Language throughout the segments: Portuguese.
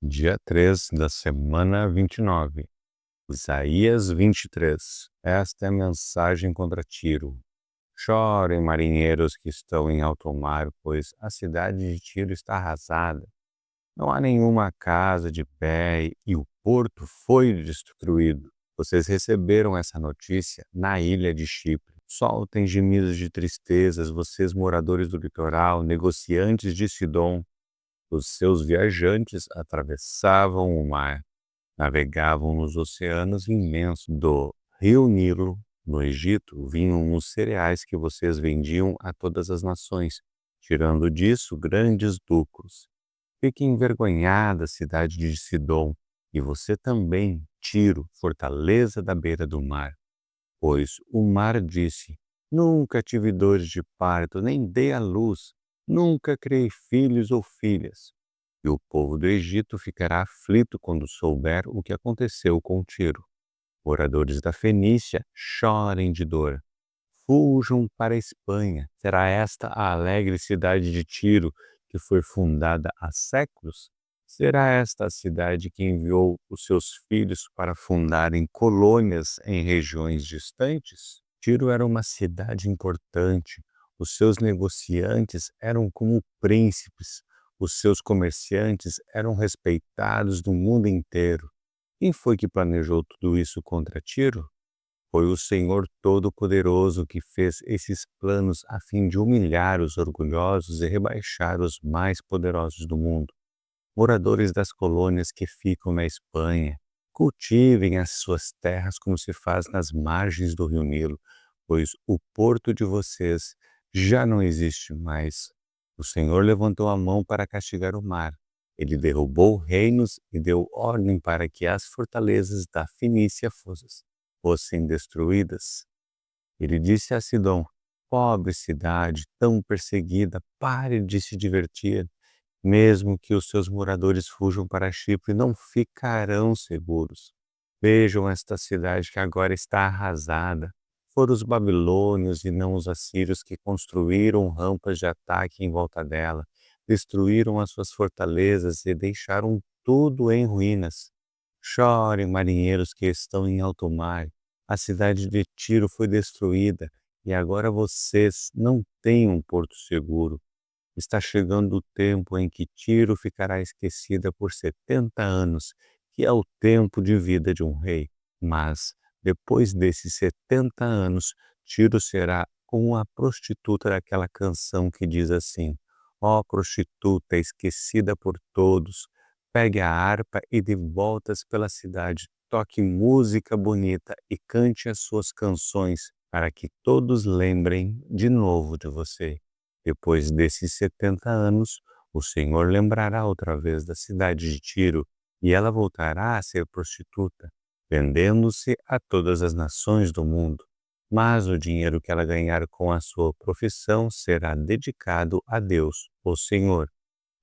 Dia 3 da semana 29, Isaías 23. Esta é a mensagem contra Tiro. Chorem, marinheiros que estão em alto mar, pois a cidade de Tiro está arrasada. Não há nenhuma casa de pé e o porto foi destruído. Vocês receberam essa notícia na ilha de Chipre. Soltem gemidos de tristezas, vocês moradores do litoral, negociantes de Sidom. Os seus viajantes atravessavam o mar, navegavam nos oceanos imensos. Do rio Nilo, no Egito, vinham os cereais que vocês vendiam a todas as nações, tirando disso grandes lucros. Fique envergonhada, cidade de Sidom, e você também, Tiro, fortaleza da beira do mar. Pois o mar disse: Nunca tive dores de parto, nem dei à luz, nunca criei filhos ou filhas. E o povo do Egito ficará aflito quando souber o que aconteceu com Tiro. Moradores da Fenícia, chorem de dor. Fujam para a Espanha. Será esta a alegre cidade de Tiro, que foi fundada há séculos? Será esta a cidade que enviou os seus filhos para fundarem colônias em regiões distantes? Tiro era uma cidade importante. Os seus negociantes eram como príncipes. Os seus comerciantes eram respeitados no mundo inteiro. Quem foi que planejou tudo isso contra Tiro? Foi o Senhor Todo-Poderoso que fez esses planos a fim de humilhar os orgulhosos e rebaixar os mais poderosos do mundo. Moradores das colônias que ficam na Espanha, cultivem as suas terras como se faz nas margens do rio Nilo, pois o porto de vocês já não existe mais. O Senhor levantou a mão para castigar o mar. Ele derrubou reinos e deu ordem para que as fortalezas da Fenícia fossem destruídas. Ele disse a Sidom: Pobre cidade, tão perseguida, pare de se divertir. Mesmo que os seus moradores fujam para Chipre, não ficarão seguros. Vejam esta cidade que agora está arrasada. Foram os babilônios e não os assírios que construíram rampas de ataque em volta dela, destruíram as suas fortalezas e deixaram tudo em ruínas. Chorem, marinheiros que estão em alto mar. A cidade de Tiro foi destruída e agora vocês não têm um porto seguro. Está chegando o tempo em que Tiro ficará esquecida por 70 anos, que é o tempo de vida de um rei. Mas, depois desses 70 anos, Tiro será como a prostituta daquela canção que diz assim: Ó prostituta esquecida por todos, pegue a harpa e dê voltas pela cidade, toque música bonita e cante as suas canções, para que todos lembrem de novo de você. Depois desses 70 anos, o Senhor lembrará outra vez da cidade de Tiro, e ela voltará a ser prostituta, vendendo-se a todas as nações do mundo. Mas o dinheiro que ela ganhar com a sua profissão será dedicado a Deus, o Senhor.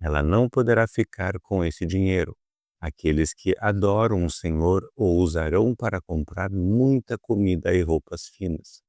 Ela não poderá ficar com esse dinheiro. Aqueles que adoram o Senhor o usarão para comprar muita comida e roupas finas.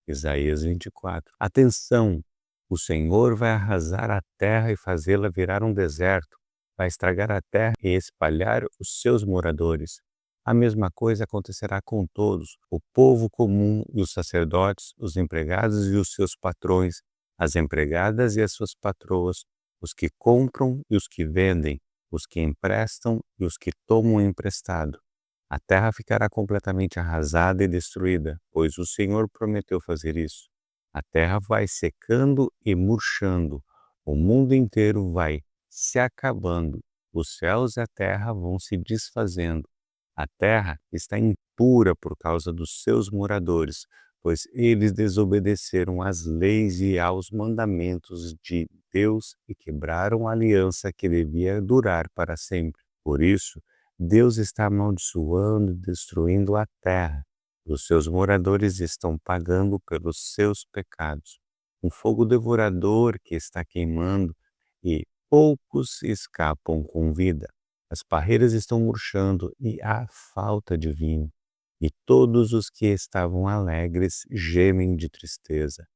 Isaías 24. Atenção! O Senhor vai arrasar a terra e fazê-la virar um deserto. Vai estragar a terra e espalhar os seus moradores. A mesma coisa acontecerá com todos, o povo comum e os sacerdotes, os empregados e os seus patrões, as empregadas e as suas patroas, os que compram e os que vendem, os que emprestam e os que tomam emprestado. A terra ficará completamente arrasada e destruída, pois o Senhor prometeu fazer isso. A terra vai secando e murchando, o mundo inteiro vai se acabando, os céus e a terra vão se desfazendo. A terra está impura por causa dos seus moradores, pois eles desobedeceram às leis e aos mandamentos de Deus e quebraram a aliança que devia durar para sempre. Por isso, Deus está amaldiçoando e destruindo a terra. Os seus moradores estão pagando pelos seus pecados. Um fogo devorador que está queimando e poucos escapam com vida. As parreiras estão murchando e há falta de vinho. E todos os que estavam alegres gemem de tristeza.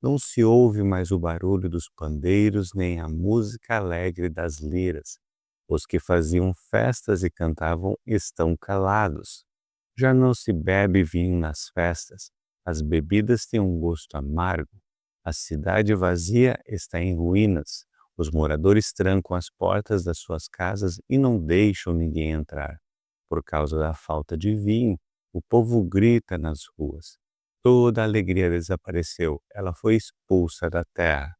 Não se ouve mais o barulho dos pandeiros nem a música alegre das liras. Os que faziam festas e cantavam estão calados. Já não se bebe vinho nas festas, as bebidas têm um gosto amargo. A cidade vazia está em ruínas. Os moradores trancam as portas das suas casas e não deixam ninguém entrar. Por causa da falta de vinho, o povo grita nas ruas. Toda a alegria desapareceu, ela foi expulsa da terra.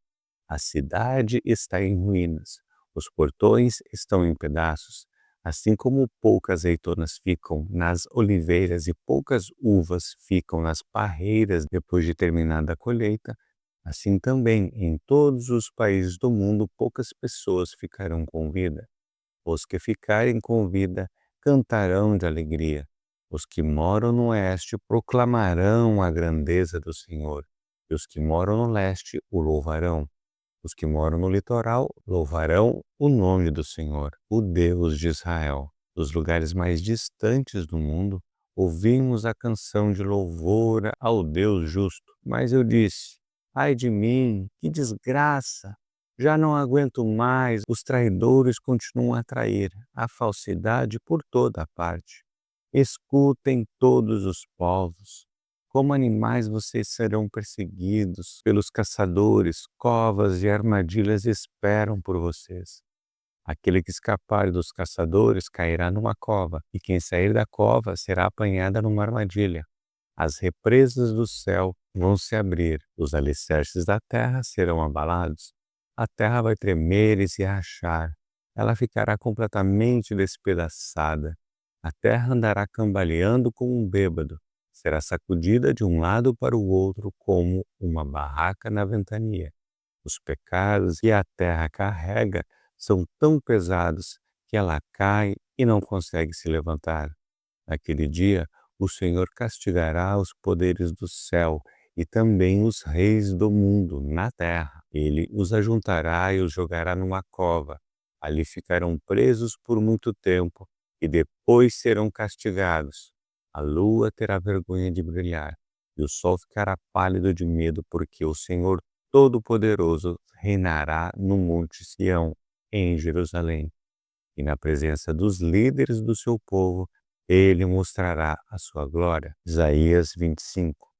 A cidade está em ruínas, os portões estão em pedaços. Assim como poucas azeitonas ficam nas oliveiras e poucas uvas ficam nas parreiras depois de terminada a colheita, assim também em todos os países do mundo poucas pessoas ficarão com vida. Os que ficarem com vida cantarão de alegria. Os que moram no oeste proclamarão a grandeza do Senhor, e os que moram no leste o louvarão. Os que moram no litoral louvarão o nome do Senhor, o Deus de Israel. Dos lugares mais distantes do mundo, ouvimos a canção de louvor ao Deus justo. Mas eu disse: ai de mim, que desgraça! Já não aguento mais, os traidores continuam a trair, a falsidade por toda a parte. Escutem todos os povos. Como animais vocês serão perseguidos pelos caçadores, covas e armadilhas esperam por vocês. Aquele que escapar dos caçadores cairá numa cova, e quem sair da cova será apanhada numa armadilha. As represas do céu vão se abrir, os alicerces da terra serão abalados. A terra vai tremer e se rachar, ela ficará completamente despedaçada. A terra andará cambaleando como um bêbado, será sacudida de um lado para o outro como uma barraca na ventania. Os pecados que a terra carrega são tão pesados que ela cai e não consegue se levantar. Naquele dia, o Senhor castigará os poderes do céu e também os reis do mundo na terra. Ele os ajuntará e os jogará numa cova. Ali ficarão presos por muito tempo e depois serão castigados. A lua terá vergonha de brilhar e o sol ficará pálido de medo, porque o Senhor Todo-Poderoso reinará no Monte Sião, em Jerusalém, e na presença dos líderes do seu povo, ele mostrará a sua glória. Isaías 25.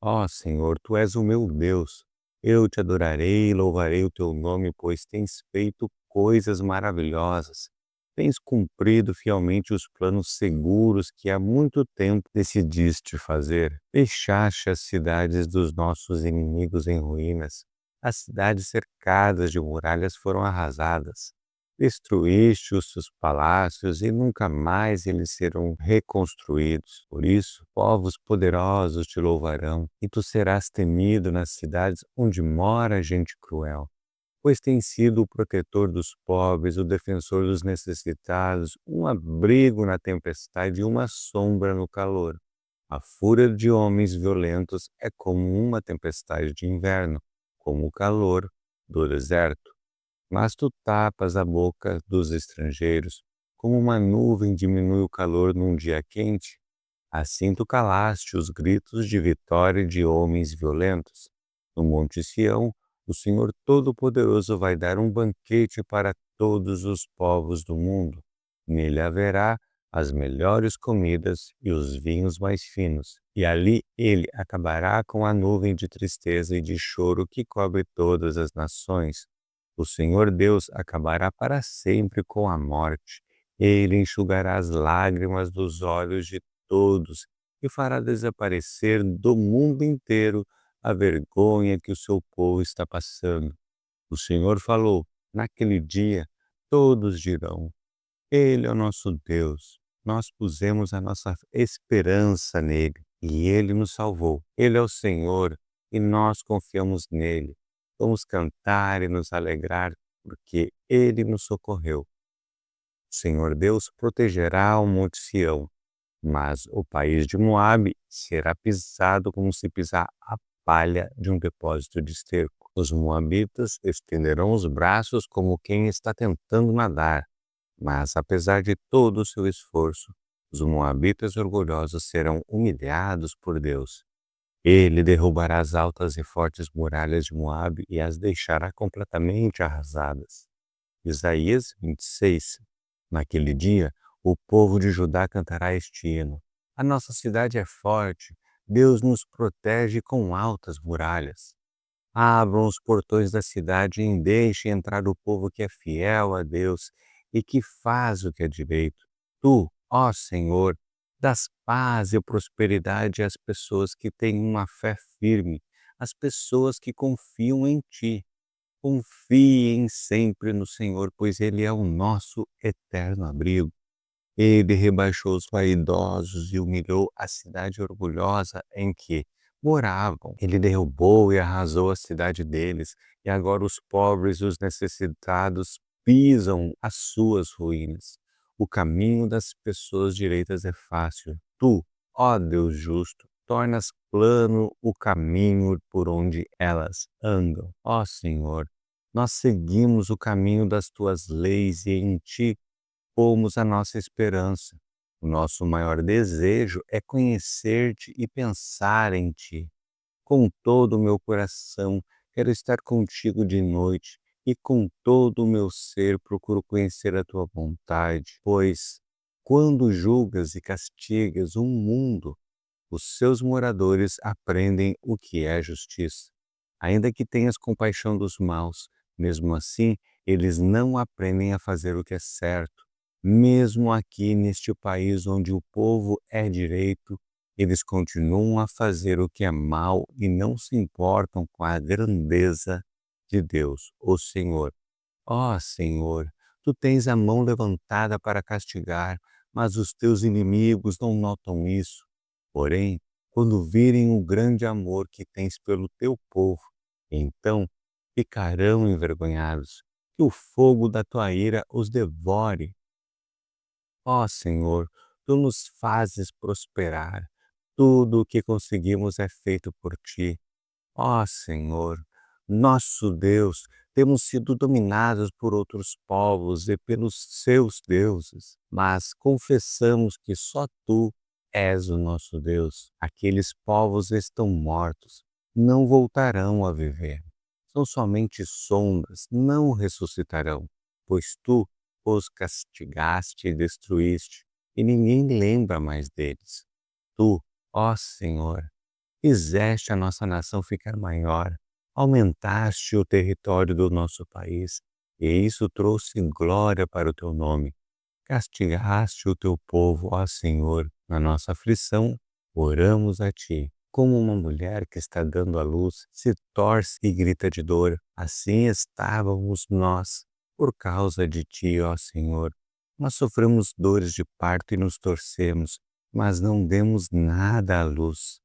Ó Senhor, Tu és o meu Deus. Eu te adorarei e louvarei o Teu nome, pois tens feito coisas maravilhosas. Tens cumprido fielmente os planos seguros que há muito tempo decidiste fazer. Deixaste as cidades dos nossos inimigos em ruínas. As cidades cercadas de muralhas foram arrasadas. Destruíste os seus palácios e nunca mais eles serão reconstruídos. Por isso, povos poderosos te louvarão, e tu serás temido nas cidades onde mora gente cruel. Pois tens sido o protetor dos pobres, o defensor dos necessitados, um abrigo na tempestade e uma sombra no calor. A fúria de homens violentos é como uma tempestade de inverno, como o calor do deserto. Mas tu tapas a boca dos estrangeiros, como uma nuvem diminui o calor num dia quente. Assim tu calaste os gritos de vitória de homens violentos. No Monte Sião, o Senhor Todo-Poderoso vai dar um banquete para todos os povos do mundo. Nele haverá as melhores comidas e os vinhos mais finos. E ali ele acabará com a nuvem de tristeza e de choro que cobre todas as nações. O Senhor Deus acabará para sempre com a morte. Ele enxugará as lágrimas dos olhos de todos e fará desaparecer do mundo inteiro a vergonha que o seu povo está passando. O Senhor falou: naquele dia todos dirão: Ele é o nosso Deus. Nós pusemos a nossa esperança nele e ele nos salvou. Ele é o Senhor e nós confiamos nele. Vamos cantar e nos alegrar porque ele nos socorreu. O Senhor Deus protegerá o Monte Sião, mas o país de Moabe será pisado como se pisar a palha de um depósito de esterco. Os moabitas estenderão os braços como quem está tentando nadar, mas apesar de todo o seu esforço, os moabitas orgulhosos serão humilhados por Deus. Ele derrubará as altas e fortes muralhas de Moabe e as deixará completamente arrasadas. Isaías 26. Naquele dia, o povo de Judá cantará este hino: A nossa cidade é forte, Deus nos protege com altas muralhas. Abram os portões da cidade e deixem entrar o povo que é fiel a Deus e que faz o que é direito. Tu, ó Senhor, dás paz e prosperidade às pessoas que têm uma fé firme, às pessoas que confiam em Ti. Confiem sempre no Senhor, pois Ele é o nosso eterno abrigo. Ele rebaixou os vaidosos e humilhou a cidade orgulhosa em que moravam. Ele derrubou e arrasou a cidade deles, e agora os pobres e os necessitados pisam as suas ruínas. O caminho das pessoas direitas é fácil. Tu, ó Deus justo, tornas plano o caminho por onde elas andam. Ó Senhor, nós seguimos o caminho das tuas leis e em ti pomos a nossa esperança. O nosso maior desejo é conhecer-te e pensar em ti. Com todo o meu coração, quero estar contigo de noite e com todo o meu ser procuro conhecer a tua vontade, pois quando julgas e castigas um mundo, os seus moradores aprendem o que é justiça. Ainda que tenhas compaixão dos maus, mesmo assim, eles não aprendem a fazer o que é certo. Mesmo aqui neste país onde o povo é direito, eles continuam a fazer o que é mal e não se importam com a grandeza de Deus, o Senhor. Ó Senhor, tu tens a mão levantada para castigar, mas os teus inimigos não notam isso. Porém, quando virem o grande amor que tens pelo teu povo, então ficarão envergonhados, que o fogo da tua ira os devore. Ó Senhor, tu nos fazes prosperar. Tudo o que conseguimos é feito por ti. Ó Senhor, nosso Deus, temos sido dominados por outros povos e pelos seus deuses, mas confessamos que só tu és o nosso Deus. Aqueles povos estão mortos, não voltarão a viver. São somente sombras, não ressuscitarão, pois tu os castigaste e destruíste, e ninguém lembra mais deles. Tu, ó Senhor, fizeste a nossa nação ficar maior, aumentaste o território do nosso país, e isso trouxe glória para o teu nome. Castigaste o teu povo, ó Senhor, na nossa aflição, oramos a ti. Como uma mulher que está dando à luz, se torce e grita de dor, assim estávamos nós, por causa de ti, ó Senhor. Nós sofremos dores de parto e nos torcemos, mas não demos nada à luz.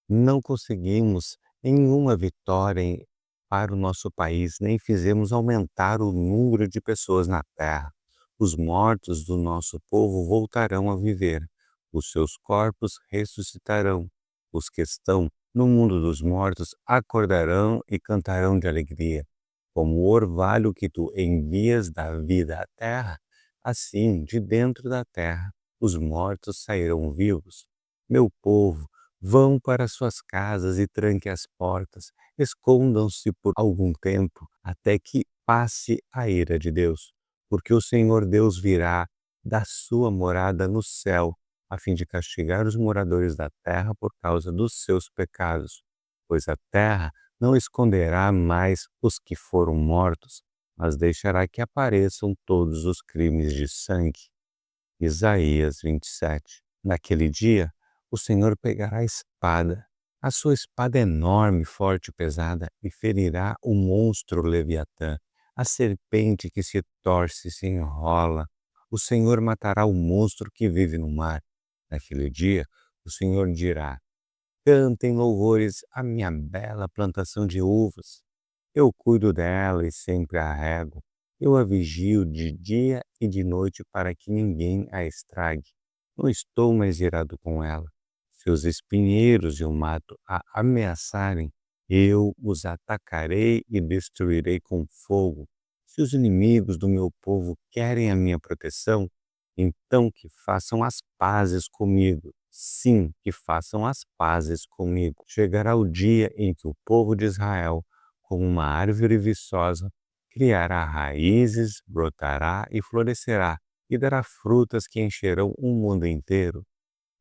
Não conseguimos nenhuma vitória para o nosso país, nem fizemos aumentar o número de pessoas na terra. Os mortos do nosso povo voltarão a viver, os seus corpos ressuscitarão. Os que estão no mundo dos mortos acordarão e cantarão de alegria. Como o orvalho que tu envias da vida à terra, assim, de dentro da terra, os mortos sairão vivos. Meu povo, vão para suas casas e tranquem as portas, escondam-se por algum tempo, até que passe a ira de Deus, porque o Senhor Deus virá da sua morada no céu, a fim de castigar os moradores da terra por causa dos seus pecados, pois a terra não esconderá mais os que foram mortos, mas deixará que apareçam todos os crimes de sangue. Isaías 27. Naquele dia, o Senhor pegará a espada, a sua espada enorme, forte e pesada, e ferirá o monstro Leviatã, a serpente que se torce e se enrola. O Senhor matará o monstro que vive no mar. Naquele dia, o Senhor dirá: Cantem louvores à minha bela plantação de uvas. Eu cuido dela e sempre a rego. Eu a vigio de dia e de noite para que ninguém a estrague. Não estou mais irado com ela. Se os espinheiros e o mato a ameaçarem, eu os atacarei e destruirei com fogo. Se os inimigos do meu povo querem a minha proteção, então que façam as pazes comigo. Sim, que façam as pazes comigo. Chegará o dia em que o povo de Israel, como uma árvore viçosa, criará raízes, brotará e florescerá, e dará frutas que encherão o mundo inteiro.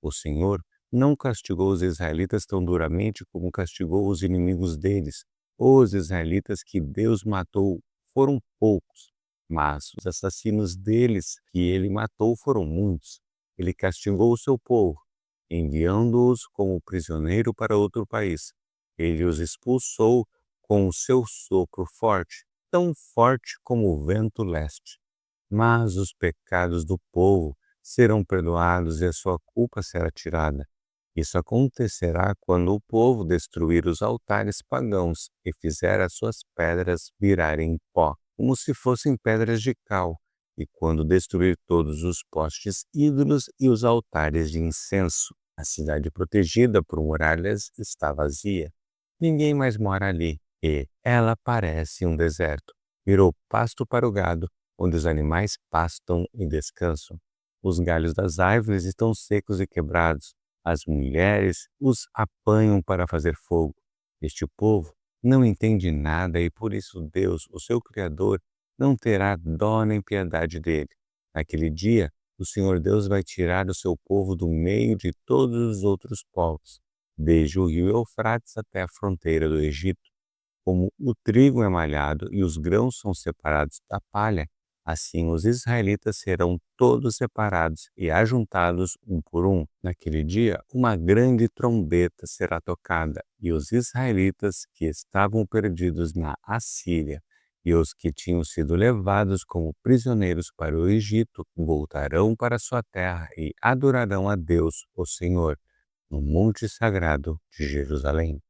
O Senhor não castigou os israelitas tão duramente como castigou os inimigos deles. Os israelitas que Deus matou foram poucos, mas os assassinos deles que ele matou foram muitos. Ele castigou o seu povo, enviando-os como prisioneiro para outro país. Ele os expulsou com o seu sopro forte, tão forte como o vento leste. Mas os pecados do povo serão perdoados e a sua culpa será tirada. Isso acontecerá quando o povo destruir os altares pagãos e fizer as suas pedras virarem pó, como se fossem pedras de cal, e quando destruir todos os postes ídolos e os altares de incenso. A cidade protegida por muralhas está vazia. Ninguém mais mora ali, e ela parece um deserto. Virou pasto para o gado, onde os animais pastam e descansam. Os galhos das árvores estão secos e quebrados. As mulheres os apanham para fazer fogo. Este povo não entende nada e por isso Deus, o seu Criador, não terá dó nem piedade dele. Naquele dia, o Senhor Deus vai tirar o seu povo do meio de todos os outros povos, desde o rio Eufrates até a fronteira do Egito. Como o trigo é malhado e os grãos são separados da palha, assim os israelitas serão todos separados e ajuntados um por um. Naquele dia, uma grande trombeta será tocada, e os israelitas que estavam perdidos na Assíria e os que tinham sido levados como prisioneiros para o Egito voltarão para sua terra e adorarão a Deus, o Senhor, no monte sagrado de Jerusalém.